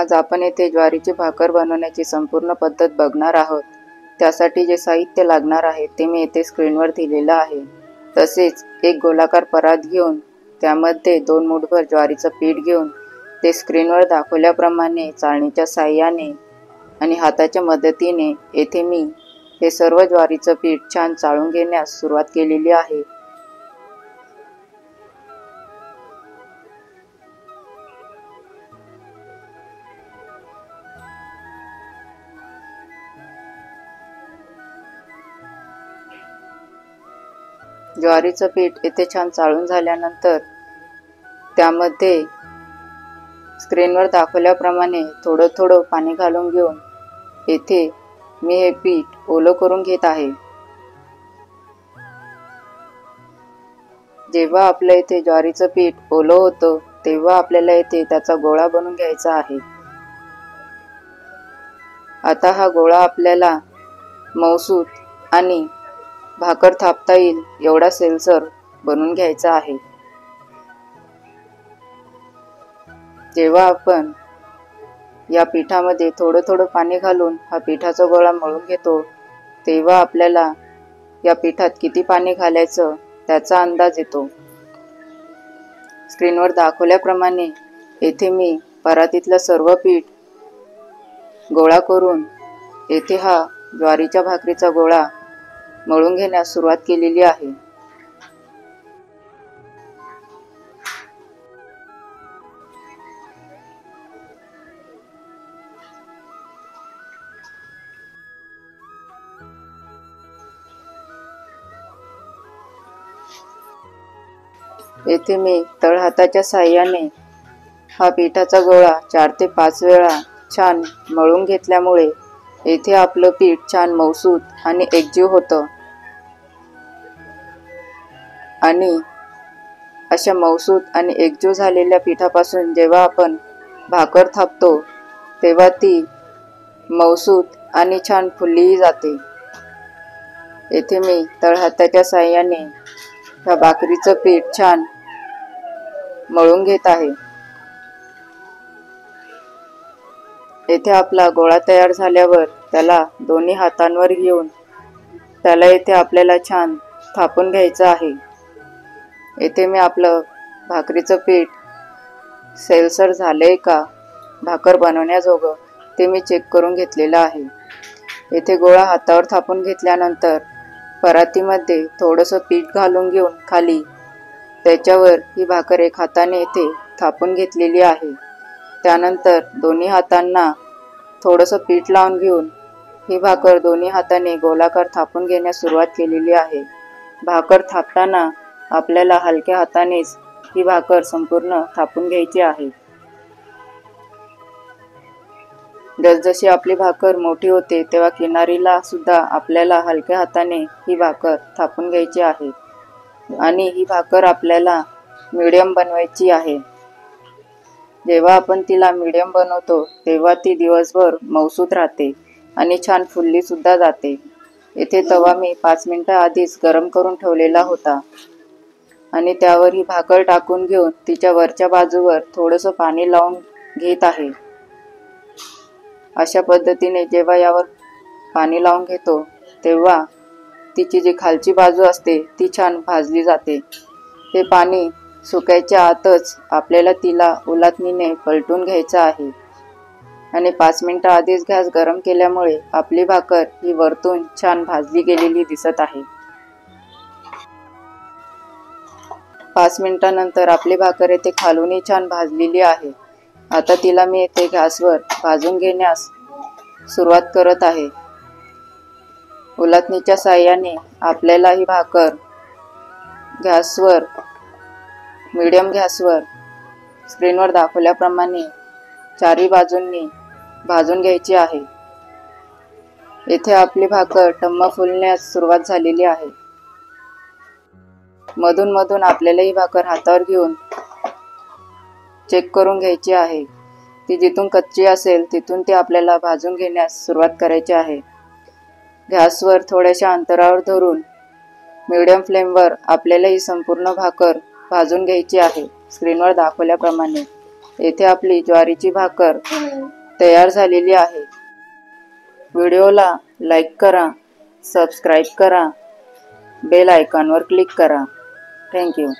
आज आपण येथे ज्वारीची भाकर बनवण्याची संपूर्ण पद्धत बघणार आहोत। त्यासाठी जे साहित्य लागणार आहे ते मी येथे स्क्रीनवर दिलेले आहे। तसेच एक गोलाकार परात घेऊन त्यामध्ये 2 मूठभर ज्वारीचं पीठ घेऊन ते स्क्रीनवर दाखवल्याप्रमाणे चाळणीच्या साहाय्याने आणि हाताच्या मदतीने येथे मी हे सर्व ज्वारीचं पीठ छान चाळून घेण्यास सुरुवात केलेली आहे। ज्वारीचं पीठ येथे छान चाळून झाल्यानंतर त्यामध्ये स्क्रीनवर दाखवल्याप्रमाणे थोडं थोडं पाणी घालून घेऊन येथे मी हे पीठ ओलं करून घेत आहे। जेव्हा आपल्या इथे ज्वारीचं पीठ ओलं होतं तेव्हा आपल्याला येथे त्याचा गोळा बनवून घ्यायचा आहे। आता हा गोळा आपल्याला मऊसूत आणि भाकर थापता येईल एवढा सेलसर बनवून घ्यायचा आहे। जेव्हा आपण या पिठामध्ये थोडं थोडं पाणी घालून हा पिठाचा गोळा मळून घेतो तेव्हा आपल्याला या पिठात किती पाणी घालायचं त्याचा अंदाज येतो। स्क्रीनवर दाखवल्याप्रमाणे येथे मी परातीतलं सर्व पीठ गोळा करून येथे हा ज्वारीच्या भाकरीचा गोळा मळून घेण्यास सुरुवात केलेली आहे। येथे मी तळहाताच्या साहाय्याने हा पिठाचा गोळा 4 ते 5 वेळा छान मळून घेतल्यामुळे येथे आपलं पीठ छान मऊसूत आणि एकजीव होतं। आणि अशा मऊसूत आणि एकजीव झालेल्या पिठापासून जेव्हा आपण भाकर थापतो तेव्हा ती मऊसूत आणि छान फुललीही जाते। येथे मी तळहाताच्या साहाय्याने ह्या भाकरीचं पीठ छान मळून घेत आहे। येथे आपला गोळा तयार झाल्यावर त्याला दोन्ही हातांवर घेऊन त्याला येथे आपल्याला छान थापून घ्यायचं आहे। येथे मी आपलं भाकरीचं पीठ सेलसर झालंय का भाकर बनवण्याजोगं ते मी चेक करून घेतलेलं आहे। येथे गोळा हातावर थापून घेतल्यानंतर परातीमध्ये थोडंसं पीठ घालून घेऊन खाली त्याच्यावर ही भाकर एक हाताने येथे थापून घेतलेली आहे। त्यानंतर दोन्ही हातांना थोडंसं पीठ लावून घेऊन ही भाकर दोन्ही हाताने गोलाकार थापून घेण्यास सुरुवात केलेली आहे। भाकर थापताना आपल्याला हलक्या हातानेच ही भाकर संपूर्ण थापून घ्यायची आहे। जसजशी आपली भाकर मोठी होते तेव्हा किनारीला सुद्धा आपल्याला हलक्या हाताने ही भाकर थापून घ्यायची आहे। आणि ही भाकर आपल्याला मीडियम बनवायची आहे। जेव्हा आपण तिला मीडियम बनवतो तेव्हा ती दिवसभर मऊसूत राहते आणि छान फुलली सुद्धा जाते। येथे तवा मी 5 मिनिटं आधीच गरम करून ठेवलेला होता आणि त्यावर ही भाकर टाकून घेऊन तिच्या वरच्या बाजूवर थोडंसं पाणी लावून घेत आहे। अशा पद्धतीने जेव्हा यावर पाणी लावून घेतो तेव्हा तिची जी खालची बाजू असते ती छान भाजली जाते। हे पाणी सुकायच्या आतच आपल्याला तिला उलथणीने पलटून घ्यायचं आहे आणि 5 मिनिटं आधीच गॅस गरम केल्यामुळे आपली भाकर ही वरतून छान भाजली गेलेली दिसत आहे। 5 मिनिटांनंतर आपली भाकर येथे खालूनही छान भाजलेली आहे। आता तिला मी येथे गॅसवर भाजून घेण्यास सुरुवात करत आहे। उलथणीच्या साहाय्याने आपल्याला ही भाकर गॅसवर मीडियम गॅसवर स्क्रीनवर दाखवल्याप्रमाणे चारी बाजूंनी भाजून घ्यायची आहे। येथे आपली भाकर टम्म फुलण्यास सुरुवात झालेली आहे। मधून मधून आपल्याला ही भाकर हातावर घेऊन चेक करून घ्यायची आहे। ती जिथून कच्ची असेल तिथून ती आपल्याला भाजून घेण्यास सुरुवात करायची आहे। गॅसवर थोड्याशा अंतरावर धरून मीडियम फ्लेमवर आपल्याला ही संपूर्ण भाकर भाजून घ्यायची आहे स्क्रीनवर दाखवल्याप्रमाणे। येथे आपली ज्वारीची भाकर तयार झालेली आहे. व्हिडिओला लाईक करा, सबस्क्राईब करा, बेल आयकॉनवर क्लिक करा. Thank you.